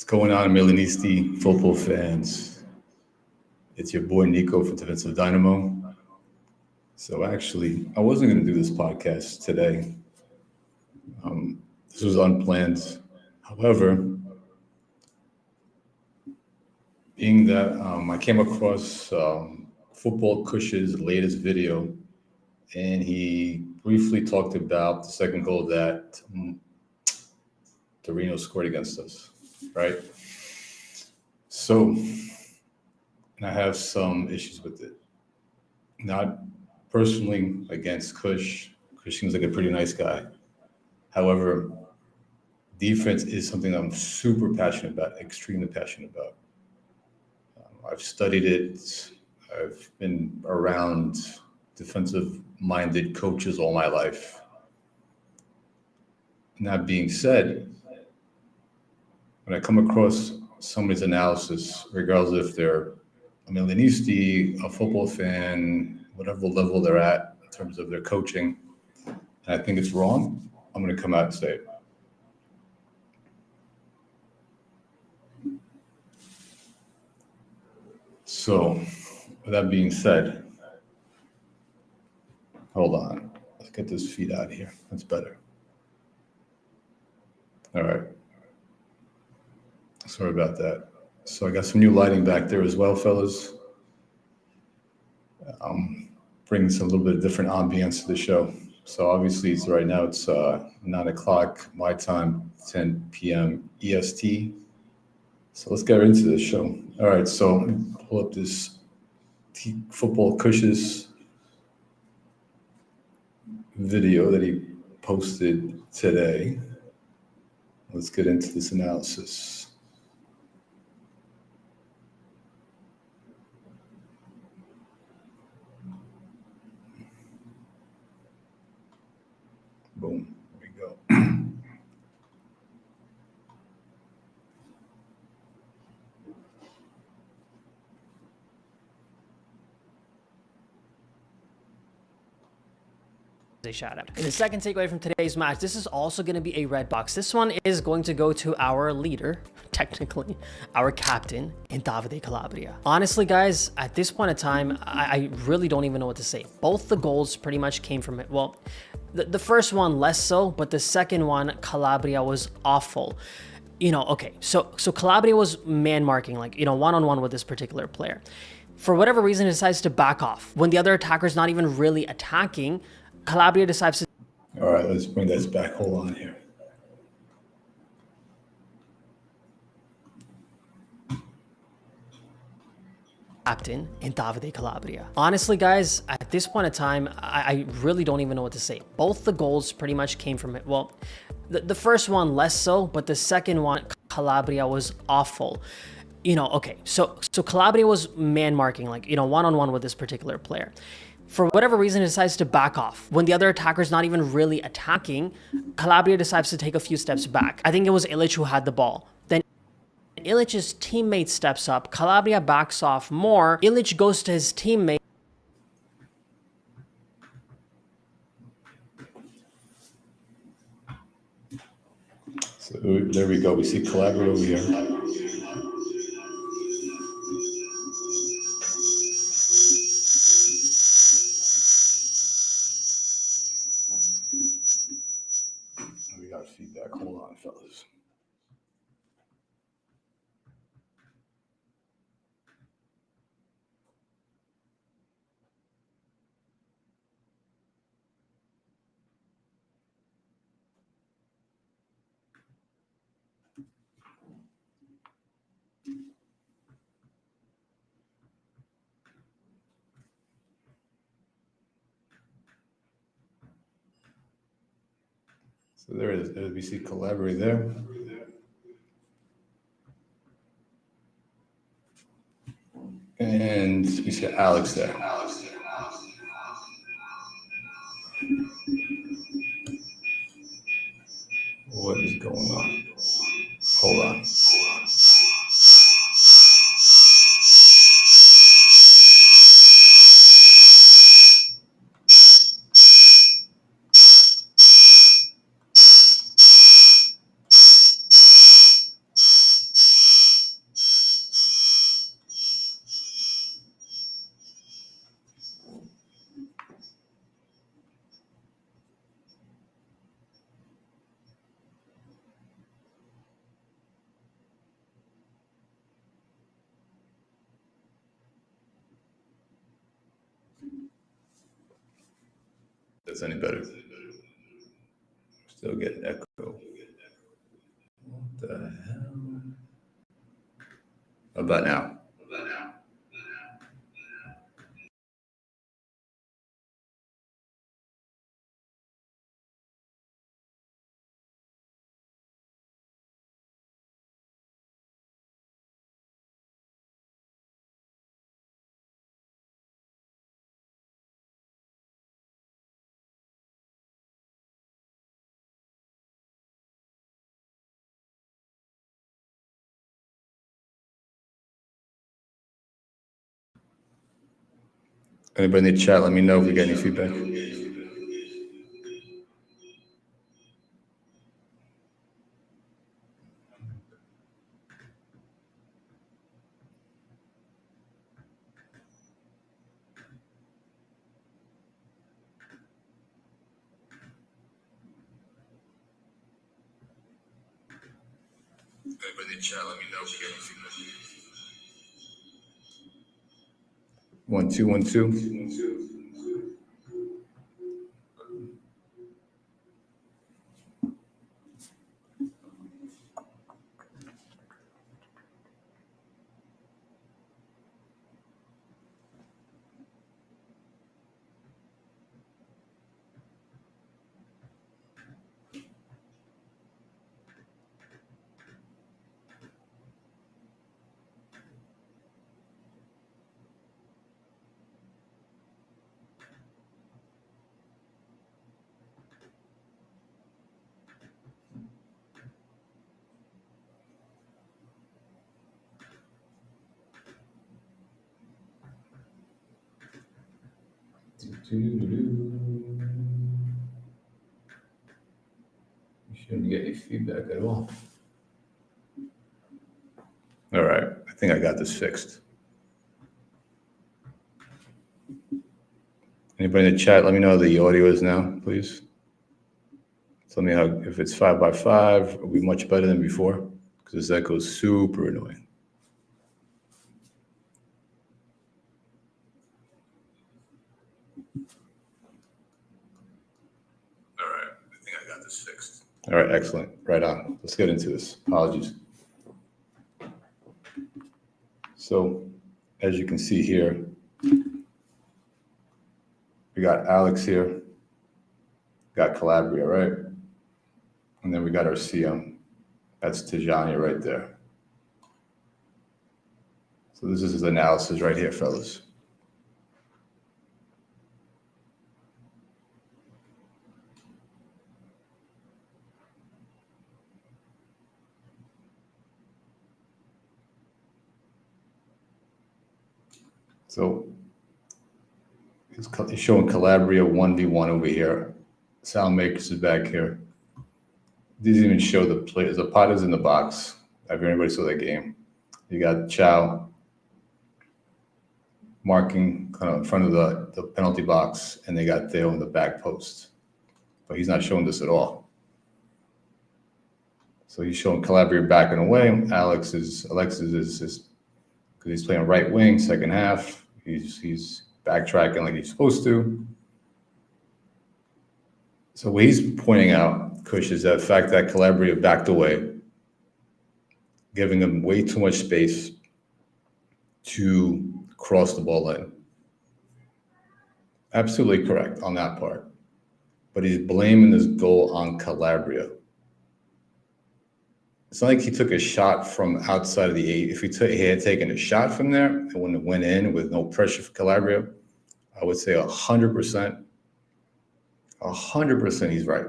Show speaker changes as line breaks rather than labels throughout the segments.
What's going on, Milanisti football fans? It's your boy Nicko from Defensive Dynamo. So actually, I wasn't going to do this podcast today. This was unplanned. However, being that I came across Football Cush's latest video, and he briefly talked about the second goal that Torino scored against us, right? So, and I have some issues with it. Not personally against Cush. Cush seems like a pretty nice guy. However, defense is something I'm super passionate about, extremely passionate about. I've studied it. I've been around defensive-minded coaches all my life. And that being said, when I come across somebody's analysis, regardless if they're a Milanisti, a football fan, whatever level they're at in terms of their coaching, and I think it's wrong, I'm going to come out and say it. So, with that being said, hold on. Let's get this feed out of here. That's better. All right. Sorry about that. So I got some new lighting back there as well, fellas. Bringing some little bit of different ambience to the show. So obviously, right now it's 9 o'clock my time, 10 p.m. EST. So let's get into this show. All right, so pull up this Football Cush's video that he posted today. Let's get into this analysis. Boom, there we go.
A shout out. And the second takeaway from today's match, this is also going to be a red box. This one is going to go to our leader, technically, our captain, in Davide Calabria. Honestly, guys, at this point in time, I really don't even know what to say. Both the goals pretty much came from it. Well, the first one less so, but the second one, Calabria was awful. Okay, so Calabria was man marking, one-on-one with this particular player. For whatever reason, he decides to back off. When the other attacker's not even really attacking, Calabria decides to...
All right, let's bring this back. Hold on here.
Captain in Davide Calabria. Honestly, guys, at this point in time, I really don't even know what to say. Both the goals pretty much came from it. Well, the first one less so, but the second one, Calabria was awful. Okay, so Calabria was man marking, one-on-one with this particular player. For whatever reason, he decides to back off. When the other attacker's not even really attacking, Calabria decides to take a few steps back. I think it was Ilic who had the ball. Then Ilic's teammate steps up. Calabria backs off more. Ilic goes to his teammate.
So there we go. We see Calabria over here. We got feedback. Hold on, fellas. So there it is. We see Calabria there. And we see Alex there. What is going on? Hold on. that's any better. Still getting echo. What the hell? How about now? Anybody in the chat, let me know if we get any feedback. Anybody in the chat, let me know if we get any feedback. 1 2 1 2. You shouldn't get any feedback at all. All right, I think I got this fixed. Anybody in the chat, let me know how the audio is now, please. Tell me how, if it's 5x5, are we much better than before? Because this echo is super annoying. All right, I think I got this fixed. All right, excellent. Right on. Let's get into this. Apologies. So, as you can see here, we got Alex here, got Calabria, right? And then we got our CM. That's Tijani right there. So this is his analysis right here, fellas. So he's showing Calabria 1v1 over here. Soundmakers is back here. Didn't even show the players. The pot is in the box. Have anybody saw that game? You got Chow marking kind of in front of the penalty box, and they got Theo in the back post. But he's not showing this at all. So he's showing Calabria backing away. Alexis is because he's playing right wing, second half. He's backtracking like he's supposed to. So what he's pointing out, Kush, is that fact that Calabria backed away, giving him way too much space to cross the ball in. Absolutely correct on that part. But he's blaming this goal on Calabria. It's not like he took a shot from outside of the 8. If he had taken a shot from there and when it went in with no pressure for Calabria, I would say 100% he's right.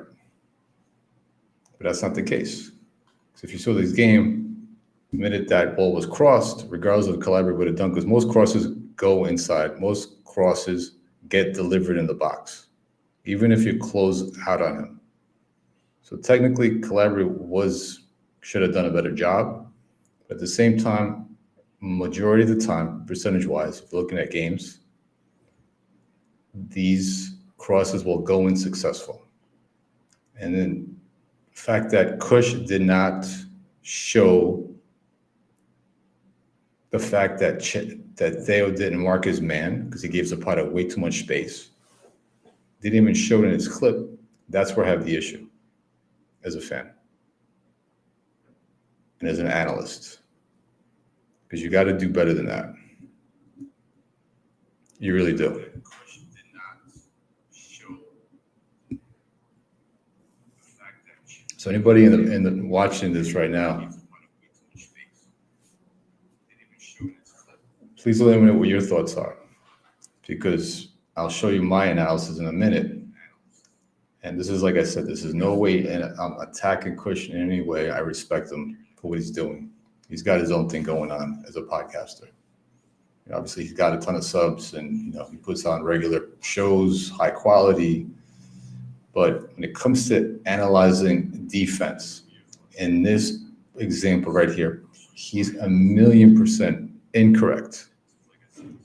But that's not the case. So if you saw this game, the minute that ball was crossed, regardless of Calabria would have done, because most crosses go inside. Most crosses get delivered in the box, even if you close out on him. So technically, Calabria should have done a better job. But at the same time, majority of the time, percentage-wise, if you're looking at games, these crosses will go in successful. And then the fact that Kush did not show the fact that Theo didn't mark his man because he gave Zapata way too much space. didn't even show it in its clip, that's where I have the issue as a fan and as an analyst. Because you got to do better than that. You really do. So anybody in the watching this right now, please let me know what your thoughts are, because I'll show you my analysis in a minute. And this is, like I said, this is no way, and I'm attacking Kush in any way. I respect him for what he's doing. He's got his own thing going on as a podcaster. Obviously, he's got a ton of subs, and he puts on regular shows, high quality. But when it comes to analyzing defense, in this example right here, he's 1,000,000% incorrect,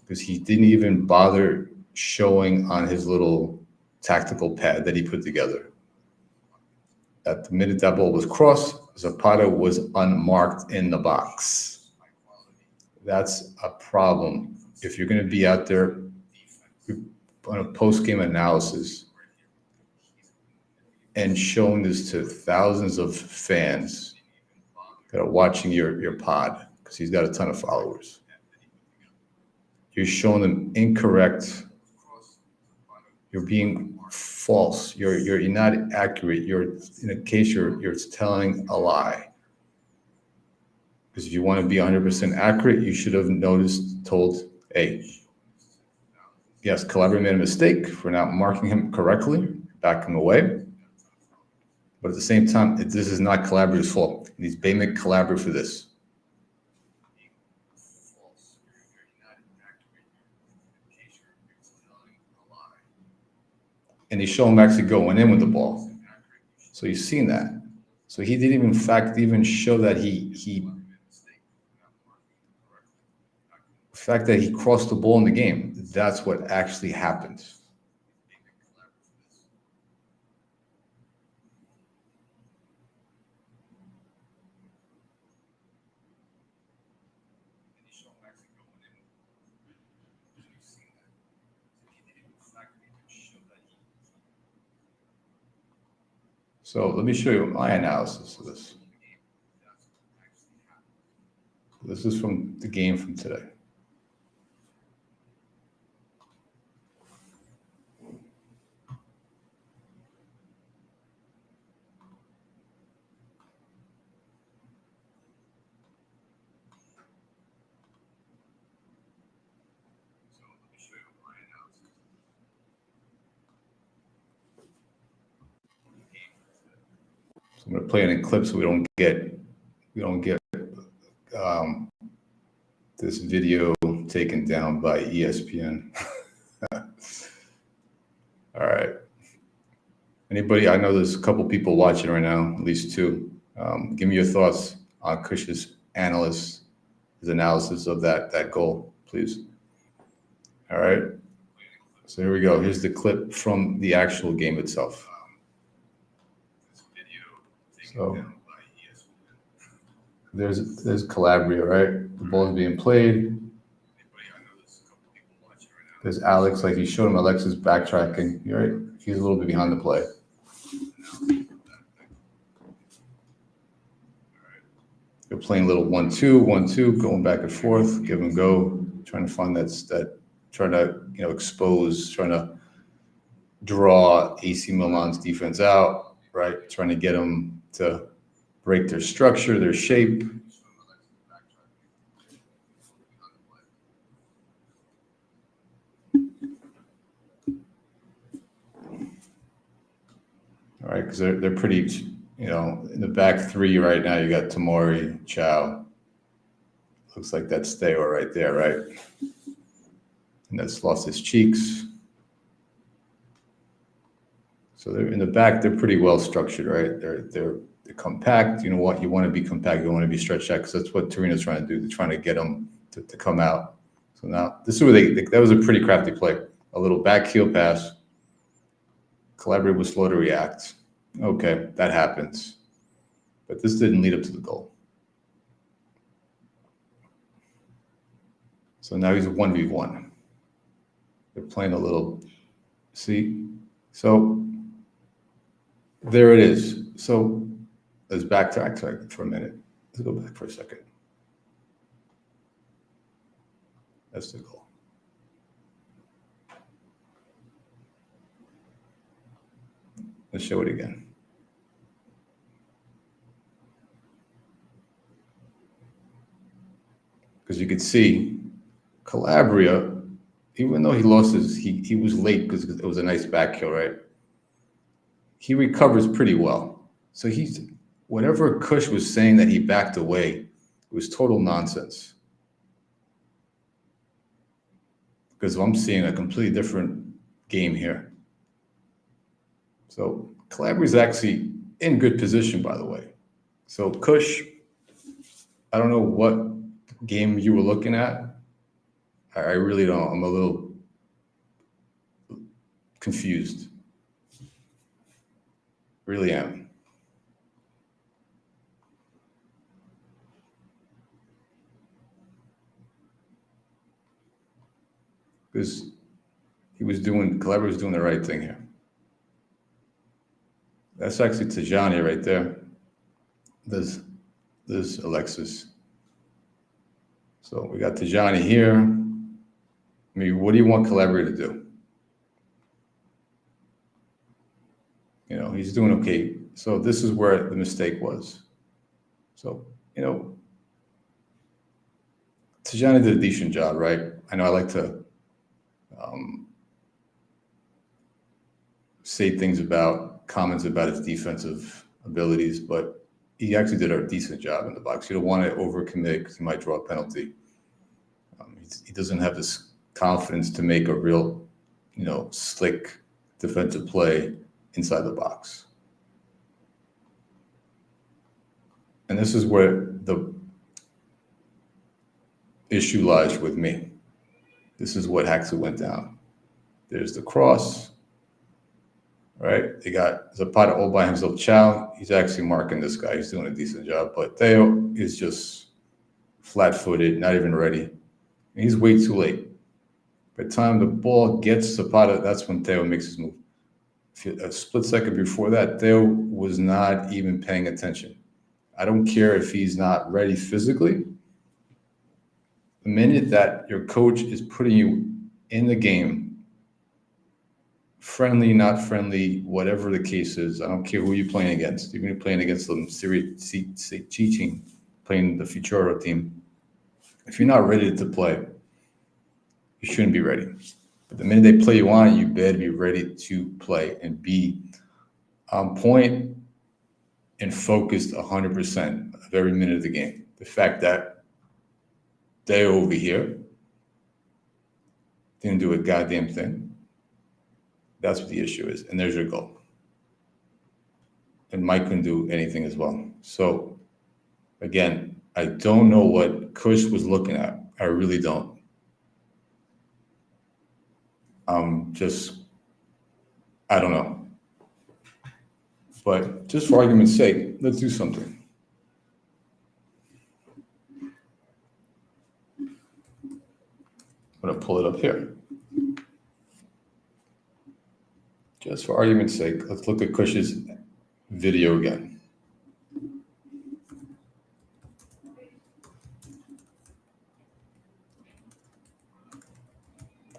because he didn't even bother showing on his little tactical pad that he put together. At the minute that ball was crossed, Zapata was unmarked in the box. That's a problem. If you're going to be out there on a post-game analysis and showing this to thousands of fans that are watching your pod, because he's got a ton of followers, you're showing them incorrect. You're being false. You're not accurate. You're in a case you're telling a lie. Because if you want to be 100% accurate, you should have told, hey, yes, Calabria made a mistake for not marking him correctly, back him away. But at the same time, this is not Calabria's fault. He needs Baymick Calabria for this. And they show him actually going in with the ball. So you've seen that. So he didn't even, in fact, even show that the fact that he crossed the ball in the game, that's what actually happened. So let me show you my analysis of this. This is from the game from today. So I'm going to play it in clips so we don't get this video taken down by ESPN. All right. Anybody? I know there's a couple people watching right now, at least two. Give me your thoughts on Kush's his analysis of that goal, please. All right. So here we go. Here's the clip from the actual game itself. So there's Calabria, right? The ball is being played. There's Alex, like he showed him, Alexis backtracking, right? He's a little bit behind the play. They're playing a little 1-2, 1-2, going back and forth, give and go, trying to find trying to expose, trying to draw AC Milan's defense out, right? Trying to get them to break their structure, their shape. All right, because they're pretty, in the back three right now, you got Tomori, Chow. Looks like that's Theo right there, right? And that's lost his cheeks. So they're in the back, they're pretty well structured, right? They're compact. You know what? You want to be compact. You don't want to be stretched out, because that's what Torino's trying to do. They're trying to get them to come out. So now this is where that was a pretty crafty play. A little back heel pass. Calabria was slow to react. Okay, that happens. But this didn't lead up to the goal. So now he's a 1v1. They're playing a little, see, So there it is. So let's backtrack for a minute. Let's go back for a second. That's the goal. Let's show it again. Because you could see Calabria, even though he lost he was late because it was a nice back heel, right? He recovers pretty well. So whatever Kush was saying that he backed away, it was total nonsense. Because I'm seeing a completely different game here. So Calabria's actually in good position, by the way. So Kush, I don't know what game you were looking at. I really don't. I'm a little confused. Really am. Because Calabria was doing the right thing here. That's actually Tajani right there. There's Alexis. So we got Tajani here. I mean, what do you want Calabria to do? You know, he's doing okay. So this is where the mistake was. So, you know, Tajani did a decent job, right? I know I like to say comments about his defensive abilities, but he actually did a decent job in the box. You don't want to overcommit because he might draw a penalty. He doesn't have this confidence to make a real, slick defensive play inside the box. And this is where the issue lies with me. This is what actually went down. There's the cross, right? They got Zapata all by himself. Chow, he's actually marking this guy. He's doing a decent job. But Theo is just flat-footed, not even ready. And he's way too late. By the time the ball gets Zapata, that's when Theo makes his move. A split second before that, Theo was not even paying attention. I don't care if he's not ready physically. The minute that your coach is putting you in the game, friendly, not friendly, whatever the case is, I don't care who you're playing against. Even if you're playing against them, teaching, playing the Futuro team. If you're not ready to play, you shouldn't be ready. But the minute they play you on, you better be ready to play and be on point and focused 100% of every minute of the game. The fact that they over here didn't do a goddamn thing, that's what the issue is. And there's your goal. And Mike couldn't do anything as well. So, again, I don't know what Kush was looking at. I really don't. I don't know. But just for argument's sake, let's do something. I'm going to pull it up here. Just for argument's sake, let's look at Kush's video again.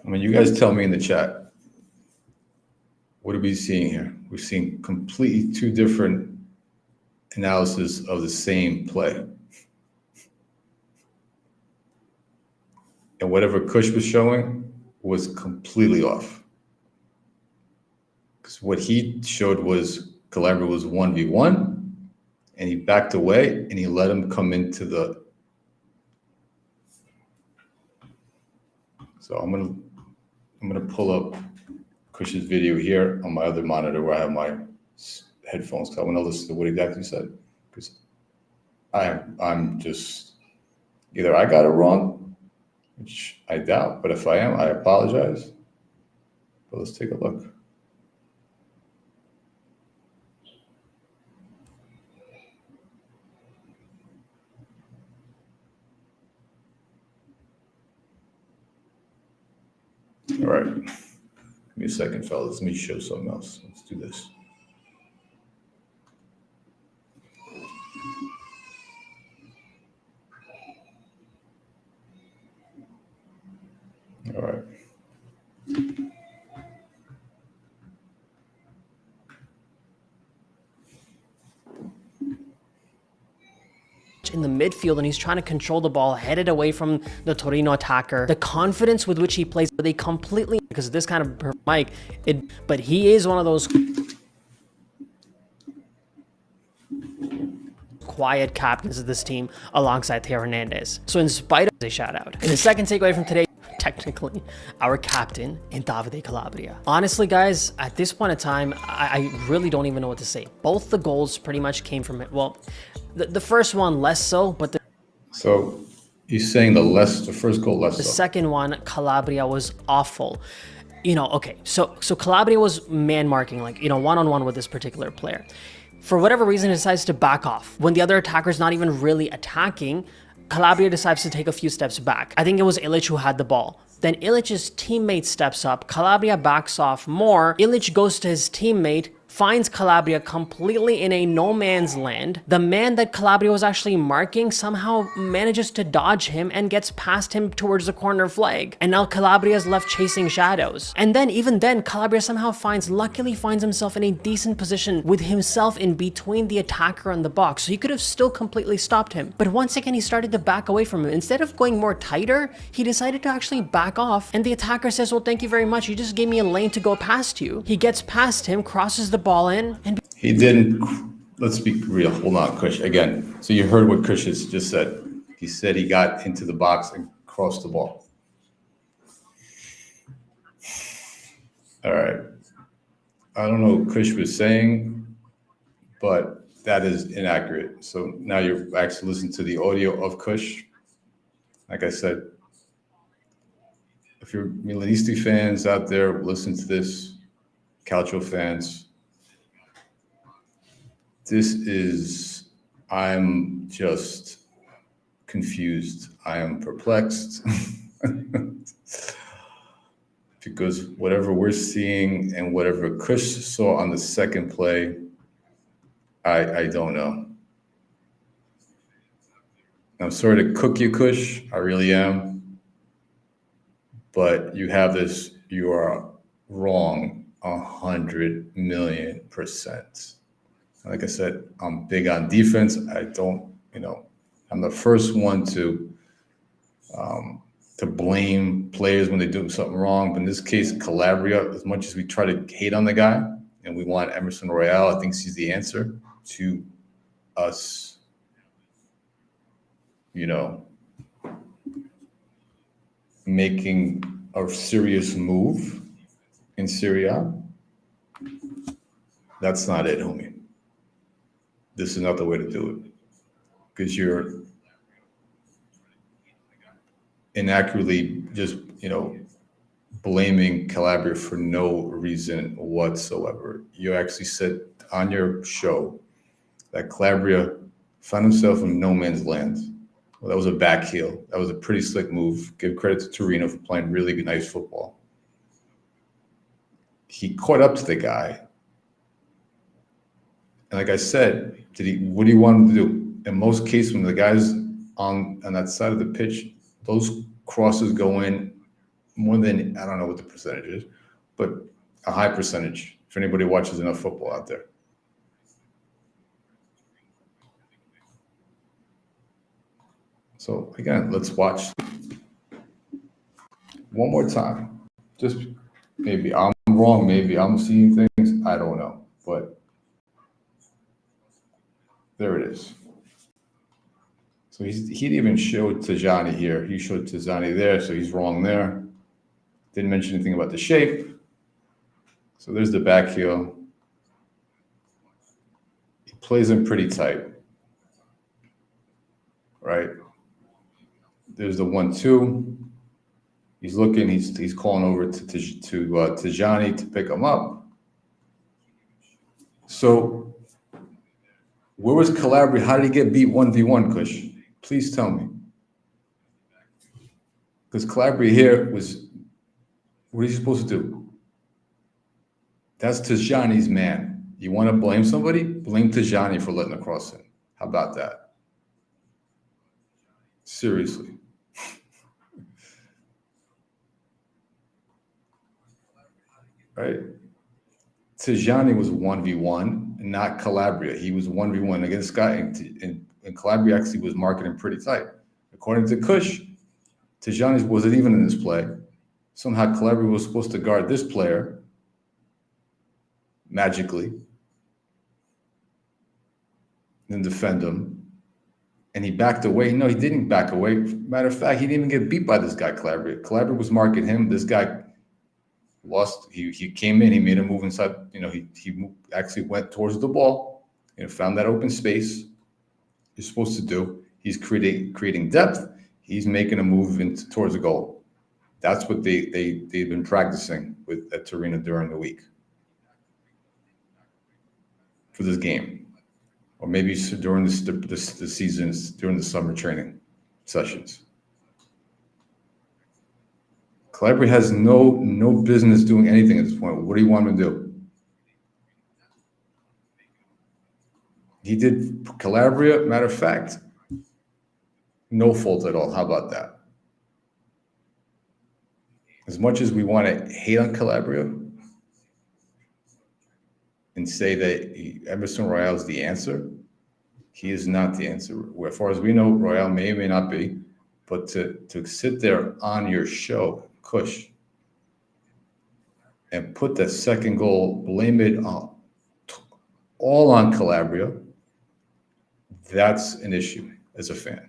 I mean, you guys tell me in the chat, what are we seeing here? We're seeing completely two different analysis of the same play. And whatever Kush was showing was completely off. Because what he showed was Calabria was 1v1, and he backed away, and he let him come into the... So I'm gonna pull up Kush's video here on my other monitor where I have my headphones, because I want to listen to what exactly he said. Because I'm just, either I got it wrong, which I doubt, but if I am, I apologize. But let's take a look. All right. Give me a second, fellas. Let me show something else. Let's do this. All right.
In the midfield, and he's trying to control the ball, headed away from the Torino attacker. The confidence with which he plays, they completely, because this kind of Mike, but he is one of those quiet captains of this team alongside Theo Hernandez. So in spite of a shout out. And the second takeaway from today, technically, our captain in Davide Calabria. Honestly, guys, at this point in time, I really don't even know what to say. Both the goals pretty much came from it. Well, the first one less so, but
so you're saying the first goal less
the
so.
second one, Calabria was awful. You know, okay, so Calabria was man marking, like, you know, one-on-one with this particular player. For whatever reason, he decides to back off. When the other attacker's not even really attacking, Calabria decides to take a few steps back. I think it was Ilic who had the ball. Then Ilic's teammate steps up, Calabria backs off more, Ilic goes to his teammate, finds Calabria completely in a no man's land. The man that Calabria was actually marking somehow manages to dodge him and gets past him towards the corner flag. And now Calabria is left chasing shadows. And then, even then, Calabria somehow luckily finds himself in a decent position with himself in between the attacker and the box. So he could have still completely stopped him. But once again, he started to back away from him. Instead of going more tighter, he decided to actually back off. And the attacker says, well, thank you very much. You just gave me a lane to go past you. He gets past him, crosses the ball in, and
He didn't. Let's be real. Hold on, Kush. Again, so you heard what Kush has just said. He said he got into the box and crossed the ball. All right. I don't know what Kush was saying, but that is inaccurate. So now you're actually listening to the audio of Kush. Like I said, if you're Milanisti fans out there, listen to this. Calcio fans. I'm just confused. I am perplexed because whatever we're seeing and whatever Kush saw on the second play, I don't know. I'm sorry to cook you, Kush. I really am. But you have this, you are wrong 100,000,000%. Like I said, I'm big on defense. I don't, I'm the first one to blame players when they do something wrong. But in this case, Calabria, as much as we try to hate on the guy and we want Emerson Royale, I think he's the answer to us, making a serious move in Serie A. That's not it, homie. This is not the way to do it, because you're inaccurately just, blaming Calabria for no reason whatsoever. You actually said on your show that Calabria found himself in no man's land. Well, that was a back heel. That was a pretty slick move. Give credit to Torino for playing really good, nice football. He caught up to the guy. And like I said, what do you want him to do? In most cases, when the guy's on that side of the pitch, those crosses go in more than, I don't know what the percentage is, but a high percentage, if anybody watches enough football out there. So again, let's watch one more time. Just maybe I'm wrong, maybe I'm seeing things, I don't know, but there it is. So he didn't even show Tajani here. He showed Tajani there, so he's wrong there. Didn't mention anything about the shape. So there's the back heel. He plays him pretty tight, right? There's the 1-2. He's looking. He's calling over to Tajani to pick him up. So where was Calabria? How did he get beat 1v1, Kush? Please tell me. Because Calabria here was, what is he supposed to do? That's Tijani's man. You want to blame somebody? Blame Tijani for letting the cross in. How about that? Seriously. Right? Tijani was 1v1, not Calabria. He was 1v1 against this guy, and Calabria actually was marking him pretty tight. According to Kush, Tijani wasn't even in this play. Somehow Calabria was supposed to guard this player magically, then defend him. And he backed away. No, he didn't back away. Matter of fact, he didn't even get beat by this guy, Calabria. Calabria was marking him. This guy lost. He came in. He made a move inside. He actually went towards the ball and found that open space. You're supposed to do. He's creating depth. He's making a move towards the goal. That's what they've been practicing at Torino during the week for this game, or maybe during the seasons, during the summer training sessions. Calabria has no business doing anything at this point. What do you want him to do? He did Calabria, matter of fact, no fault at all. How about that? As much as we want to hate on Calabria and say that Emerson Royale is the answer, he is not the answer. As far as we know, Royale may or may not be, but to sit there on your show, Kush, and put that second goal, blame it all on Calabria, that's an issue as a fan.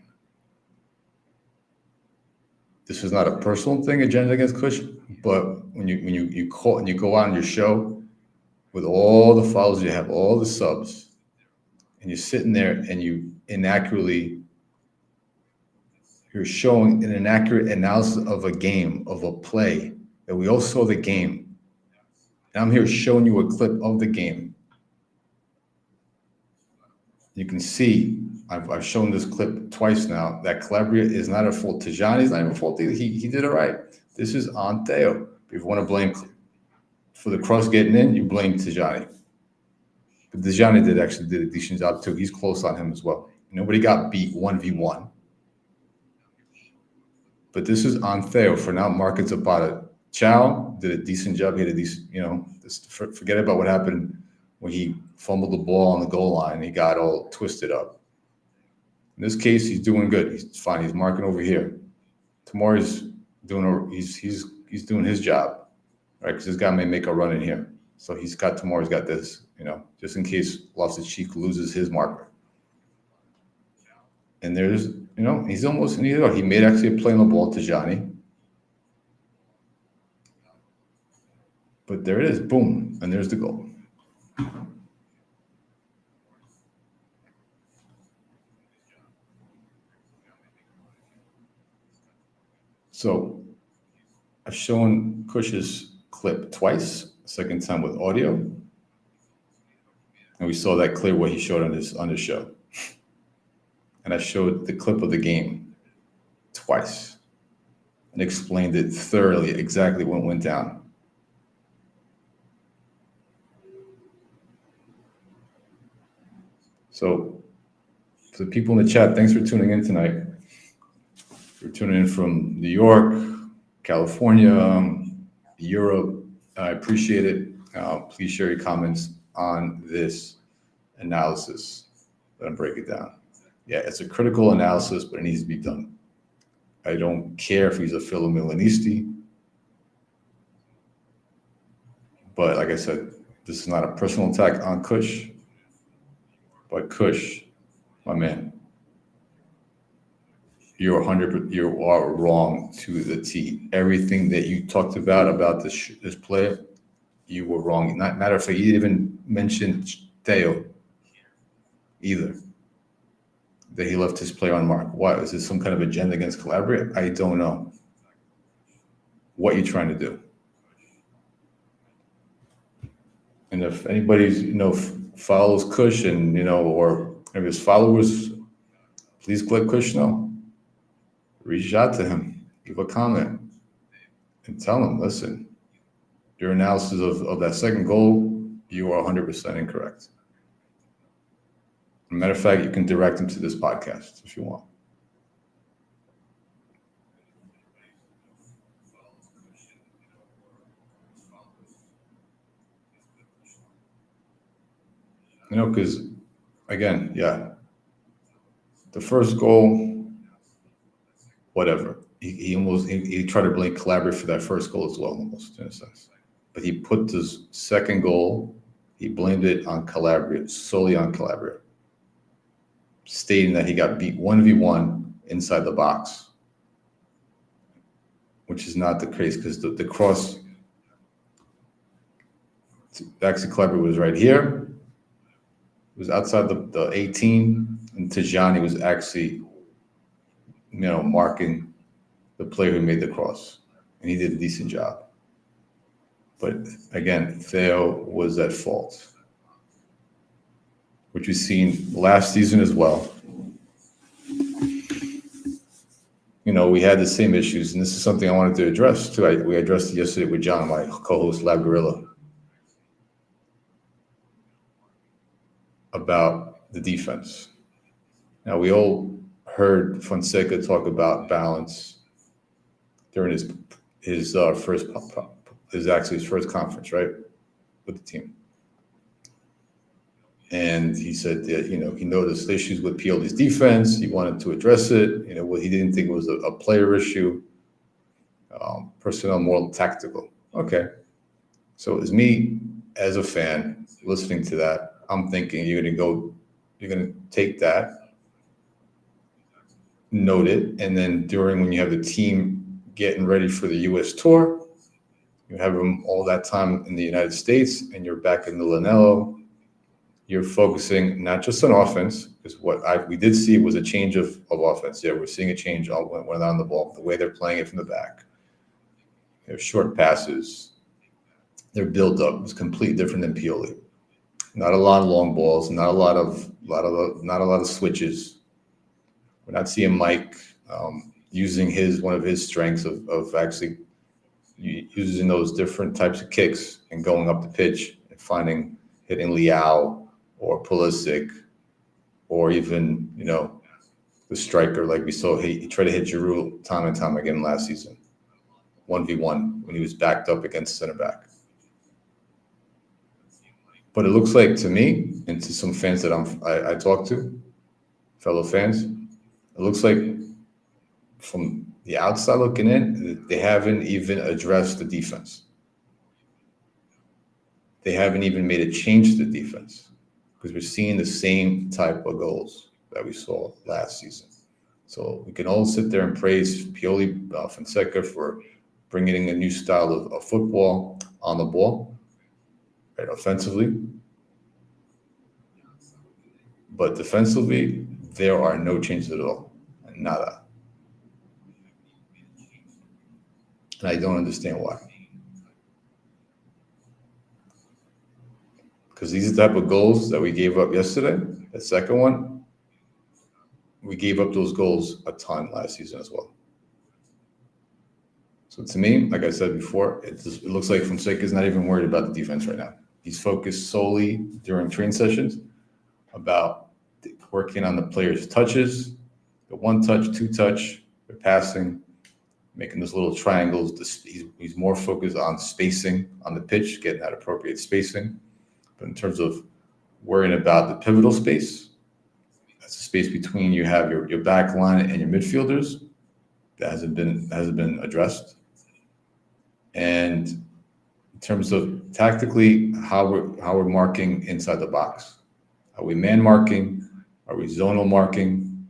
This is not a personal thing, agenda against Kush, but when you go on your show with all the followers you have, all the subs, and you're sitting there and you're showing an inaccurate analysis of a game, of a play, that we all saw the game. And I'm here showing you a clip of the game. You can see, I've shown this clip twice now, that Calabria is not at fault. Tijani's not even at fault either. He did it right. This is on Theo. If you want to blame for the cross getting in, you blame Tijani. But Tijani did a decent job too. He's close on him as well. Nobody got beat 1v1. But this is on Theo for now. Market Zapata. Chow did a decent job. He had a decent, forget about what happened when he fumbled the ball on the goal line. He got all twisted up. In this case, he's doing good. He's fine. He's marking over here. Tomorrow's he's doing his job, right? Because this guy may make a run in here. So he's got this, just in case Loftus-Cheek loses his marker. And there's, he's almost in either. He made actually a play on the ball to Johnny. But there it is, boom, and there's the goal. So I've shown Kush's clip twice, second time with audio. And we saw that clear what he showed on his show. And I showed the clip of the game twice and explained it thoroughly, exactly what went down. So for the people in the chat, thanks for tuning in tonight. We're tuning in from New York, California, Europe. I appreciate it. Please share your comments on this analysis. Let me break it down. Yeah, it's a critical analysis, but it needs to be done. I don't care if he's a fellow Milanisti. But like I said, this is not a personal attack on Kush. But Kush, my man, you are wrong to the T. Everything that you talked about this player, you were wrong. Matter of fact, you didn't even mention Theo either, that he left his player unmarked. Why? Is this some kind of agenda against Calabria? I don't know. What you're trying to do. And if anybody's, follows Kush and, or if his followers, please let Kush know. Reach out to him, give a comment, and tell him, listen, your analysis of that second goal, you are 100% incorrect. As a matter of fact, you can direct him to this podcast if you want. Because, again, yeah, the first goal, whatever. He tried to blame Calabria for that first goal as well, almost, in a sense. But he put this second goal, he blamed it on Calabria, solely on Calabria, stating that he got beat 1v1 inside the box, which is not the case because the cross, actually Calabria was right here. It was outside the 18, and Tijani was actually, marking the player who made the cross, and he did a decent job. But again, Theo was at fault, which we've seen last season as well. We had the same issues, and this is something I wanted to address too. We addressed it yesterday with John, my co-host, Lab Gorilla, about the defense. Now, we all heard Fonseca talk about balance during his first conference, right, with the team. And he said that, he noticed issues with Pioli's defense. He wanted to address it. He didn't think it was a player issue, personnel, more tactical. Okay. So as me, as a fan, listening to that, I'm thinking you're going to take that, note it, and then when you have the team getting ready for the U.S. tour, you have them all that time in the United States, and you're back in the Lanello. You're focusing not just on offense, because what we did see was a change of offense. Yeah, we're seeing a change when they're on the ball, the way they're playing it from the back. Their short passes, their build-up was completely different than Pioli. Not a lot of long balls, not a lot of switches. We're not seeing Mike using one of his strengths of actually using those different types of kicks and going up the pitch and hitting Leao or Pulisic, or even the striker, like we saw. He tried to hit Giroud time and time again last season, 1v1 when he was backed up against center back. But it looks like to me, and to some fans that I talk to, fellow fans, it looks like from the outside looking in, they haven't even addressed the defense. They haven't even made a change to the defense, because we're seeing the same type of goals that we saw last season. So we can all sit there and praise Pioli, Fonseca for bringing in a new style of football on the ball, right, offensively. But defensively, there are no changes at all. Nada. And I don't understand why. Because these are the type of goals that we gave up yesterday. The second one, we gave up those goals a ton last season as well. So to me, like I said before, it looks like Fonseca is not even worried about the defense right now. He's focused solely during training sessions about working on the players' touches, the one touch, two touch, the passing, making those little triangles. He's more focused on spacing on the pitch, getting that appropriate spacing. But in terms of worrying about the pivotal space, that's the space between you have your back line and your midfielders, that hasn't been addressed. And in terms of tactically, how we're marking inside the box, are we man marking? Are we zonal marking?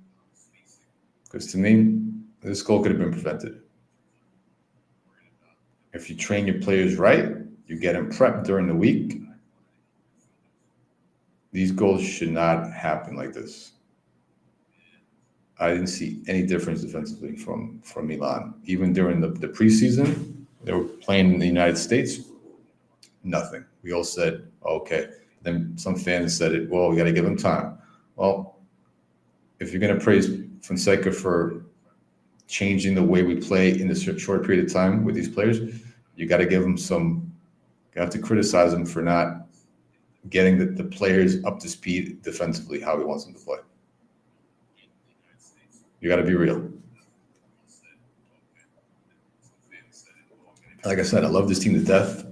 Because to me, this goal could have been prevented. If you train your players right, you get them prepped during the week, these goals should not happen like this. I didn't see any difference defensively from Milan. Even during the preseason, they were playing in the United States, nothing. We all said, okay. Then some fans said it, well, we got to give them time. Well, if you're going to praise Fonseca for changing the way we play in this short period of time with these players, you got to give them some You have to criticize him for not getting the players up to speed defensively how he wants them to play. You got to be real. Like I said, I love this team to death.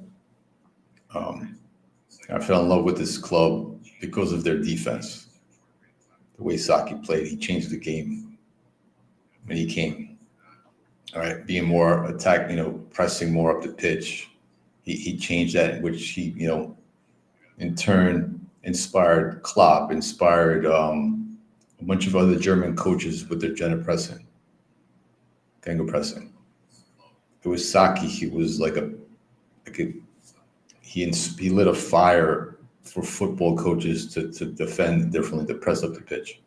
I fell in love with this club because of their defense. The way Saki played, he changed the game when he came. All right, being more attack, pressing more up the pitch. He changed that, which he, in turn inspired Klopp, inspired a bunch of other German coaches with their Gegenpressing. It was Saki. He was he lit a fire for football coaches to defend differently, to press up the pitch.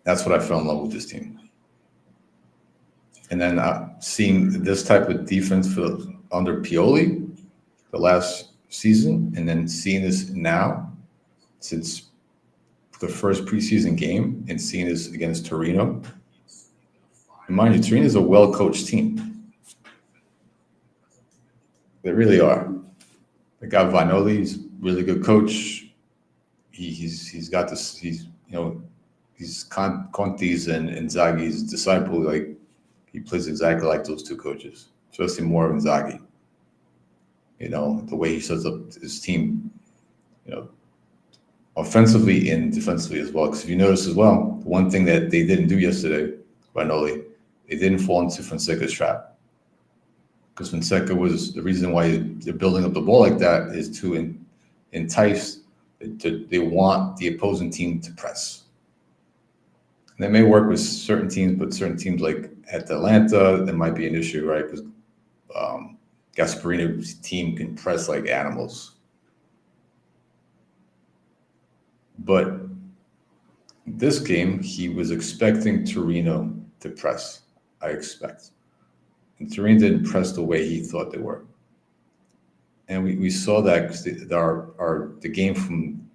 That's what I fell in love with this team. And then seeing this type of defense under Pioli the last season, and then seeing this now since the first preseason game, and seeing this against Torino. And mind you, Torino is a well-coached team. They really are. They got Vanoli, he's a really good coach. He's got this. He's Conte's and Inzaghi's disciple. Like, he plays exactly like those two coaches, especially more of Inzaghi. The way he sets up his team, offensively and defensively as well. Because if you notice as well, the one thing that they didn't do yesterday, Vanoli, they didn't fall into Fonseca's trap. Because Fonseca was the reason why they're building up the ball like that is to entice. They want the opposing team to press. And that may work with certain teams, but certain teams like Atalanta, that might be an issue, right? Because Gasparino's team can press like animals. But this game, he was expecting Torino to press, I expect. And Torino didn't press the way he thought they were. And we saw that because the game from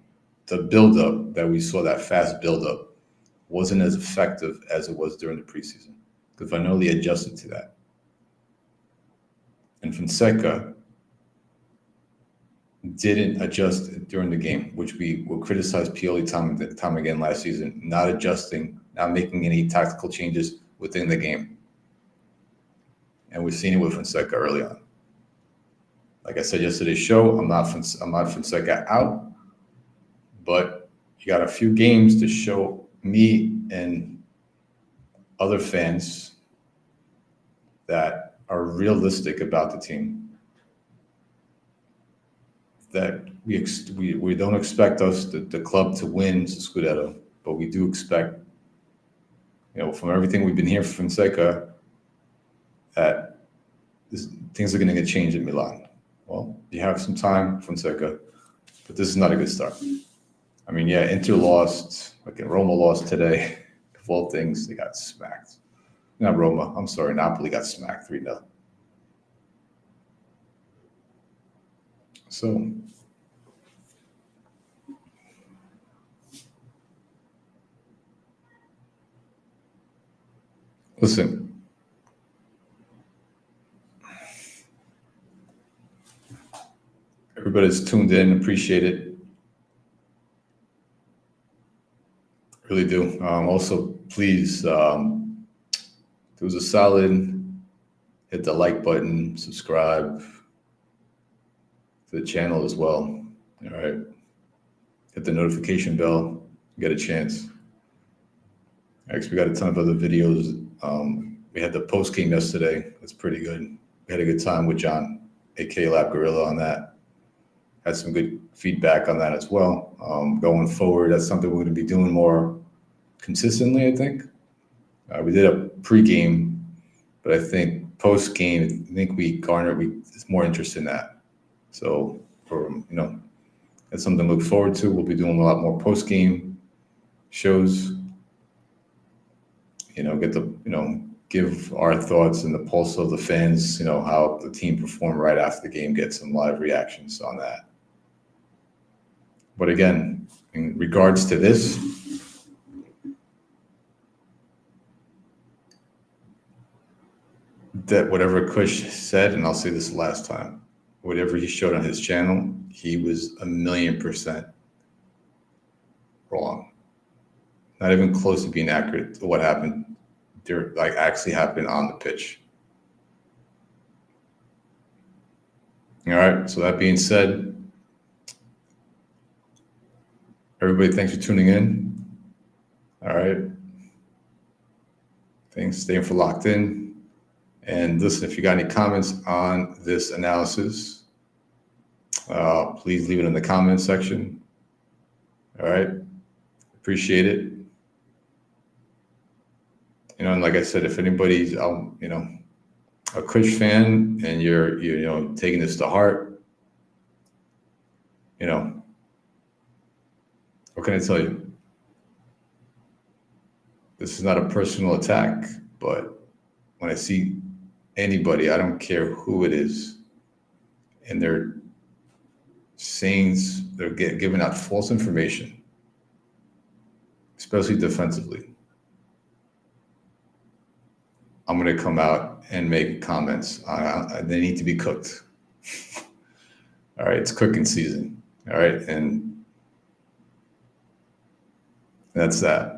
the build-up, that we saw that fast build-up, wasn't as effective as it was during the preseason. Because Vanoli adjusted to that. And Fonseca didn't adjust during the game, which we will criticize Pioli time again last season, not adjusting, not making any tactical changes within the game. And we've seen it with Fonseca early on. Like I said yesterday's show, I'm not Fonseca out, but you got a few games to show me and other fans that are realistic about the team. That we don't expect the club to win the Scudetto, but we do expect, from everything we've been hearing from Fonseca, that things are going to get changed in Milan. Well, you have some time, Fonseca, but this is not a good start. I mean, yeah, Inter lost, Roma lost today. Of all things, they got smacked. Not Roma, I'm sorry, Napoli got smacked 3-0. So, listen. Everybody's tuned in, appreciate it. Really do. Also, please, do us a solid, hit the like button, subscribe to the channel as well. All right. Hit the notification bell. Get a chance. Actually, we got a ton of other videos. We had the post game yesterday. That's pretty good. We had a good time with John, aka Lab Gorilla, on that. Had some good feedback on that as well. Going forward, that's something we're going to be doing more consistently, I think. We did a pre-game, but I think post-game, I think we garnered more interest in that. So, that's something to look forward to. We'll be doing a lot more post-game shows. Give our thoughts and the pulse of the fans, how the team performed right after the game, get some live reactions on that. But again, in regards to this, that whatever Kush said, and I'll say this last time, whatever he showed on his channel, he was 1,000,000% wrong. Not even close to being accurate to what happened there, like actually happened on the pitch. All right. So that being said, everybody, thanks for tuning in. All right. Thanks, staying for locked in. And listen, if you got any comments on this analysis, please leave it in the comments section. All right. Appreciate it. You know, and like I said, if anybody's, you know, a Kush fan and you're you know, taking this to heart, you know, what can I tell you? This is not a personal attack, but when I see anybody, I don't care who it is, and they're giving out false information, especially defensively, I'm going to come out and make comments. They need to be cooked. All right, it's cooking season. All right, and that's that.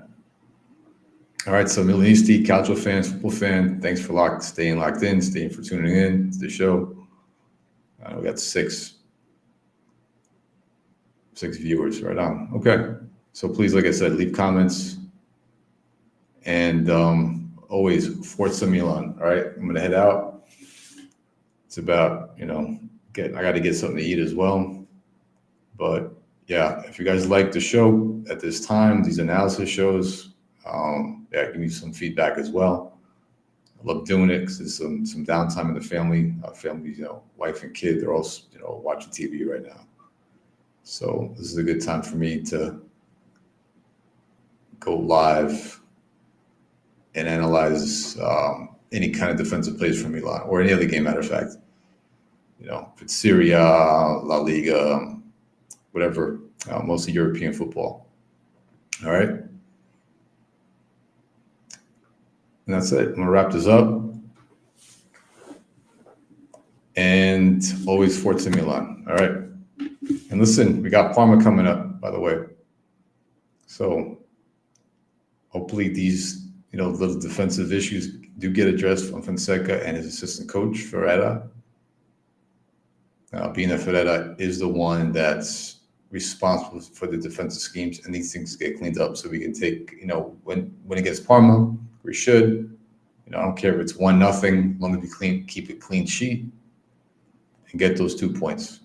All right, so Milanisti, calcio fans, football fan, thanks for staying locked in, staying for tuning in to the show. We got six viewers right on. Okay, so please, like I said, leave comments, and always Forza Milan. All right, I'm gonna head out. It's about, you know, I got to get something to eat as well. But yeah, if you guys like the show at this time, these analysis shows, yeah, give me some feedback as well. I love doing it because there's some downtime in the family. Family, you know, wife and kid, they're all, you know, watching TV right now. So this is a good time for me to go live and analyze any kind of defensive plays from Milan or any other game, matter of fact. You know, if it's Serie A, La Liga, whatever, mostly European football. All right. And that's it. I'm going to wrap this up. And always Forza Milan. All right. And listen, we got Parma coming up, by the way. So hopefully these, you know, little defensive issues do get addressed from Fonseca and his assistant coach, Ferreira. Being that Ferreira is the one that's responsible for the defensive schemes, and these things get cleaned up so we can take, you know, when against Parma, we should, you know, I don't care if it's 1-0, as long as we keep it clean sheet and get those 2 points.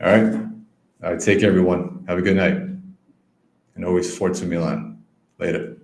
All right. All right. Take care, everyone. Have a good night. And always Forza Milan. Later.